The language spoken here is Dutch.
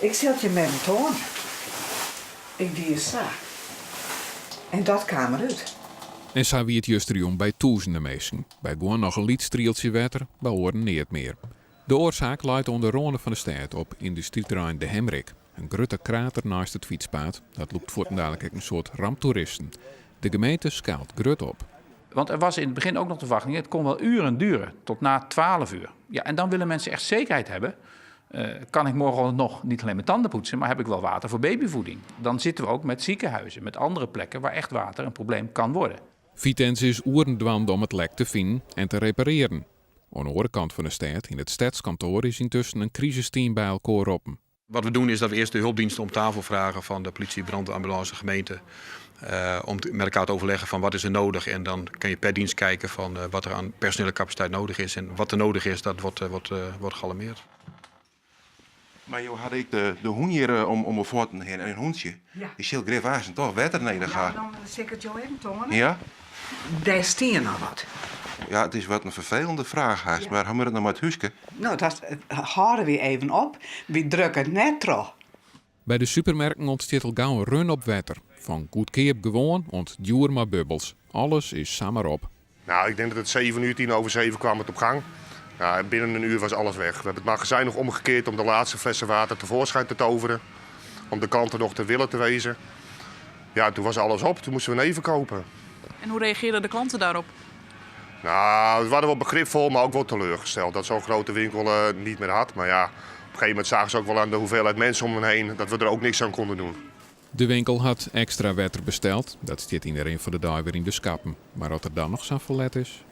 Ik zet je met een toon. Ik die is sa. En dat kwam eruit. En zo wie het juster bij duizenden mensen. Bij gewoon nog een liedstrieltje wetter, bij horen niet meer. De oorzaak luidt onder ronde van de stad op industrieterrein De Hemrik. Een grote krater naast het fietspaad. Dat loopt voortdurend een soort ramptoeristen. De gemeente schaalt grut op. Want er was in het begin ook nog de verwachting, het kon wel uren duren, tot na 12 uur. Ja, en dan willen mensen echt zekerheid hebben. Kan ik morgen nog niet alleen mijn tanden poetsen, maar heb ik wel water voor babyvoeding? Dan zitten we ook met ziekenhuizen, met andere plekken waar echt water een probleem kan worden. Vitens is oerendwand om het lek te vinden en te repareren. Aan de andere kant van de stad, in het stadskantoor, is intussen een crisisteam bij elkaar op. Wat we doen is dat we eerst de hulpdiensten om tafel vragen van de politie, brand, ambulance, gemeente. Om met elkaar te overleggen van wat is er nodig. En dan kan je per dienst kijken van wat er aan personele capaciteit nodig is. En wat er nodig is, dat wordt gealarmeerd. Maar joh, had ik de hoen hier om mijn voeten heen en een hoentje. Ja. Die schil greep aan en toch water naar gaan. Dan zeg ik het jou even tonen. Ja? Daar stie je nog wat. Ja, het is wat een vervelende vraag, haast. Maar hebben we het nog maar het huisje? Nou, dat houden we even op. We drukken het net terug. Bij de supermarkten ontstaat al gauw een run op wetter. Van goedkoop gewoon ont duur maar bubbels. Alles is samen op. Nou, ik denk dat het 7 uur, 7:10 kwam het op gang. Ja, binnen een uur was alles weg. We hebben het magazijn nog omgekeerd om de laatste flessen water tevoorschijn te toveren. Om de klanten nog te willen te wezen. Ja, toen was alles op. Toen moesten we een even kopen. En hoe reageerden de klanten daarop? Nou, we waren wel begripvol, maar ook wel teleurgesteld. Dat zo'n grote winkel niet meer had. Maar ja, op een gegeven moment zagen ze ook wel aan de hoeveelheid mensen om hen heen dat we er ook niks aan konden doen. De winkel had extra wetter besteld. Dat zit iedereen voor de dag weer in de schappen. Maar wat er dan nog zo verlet is...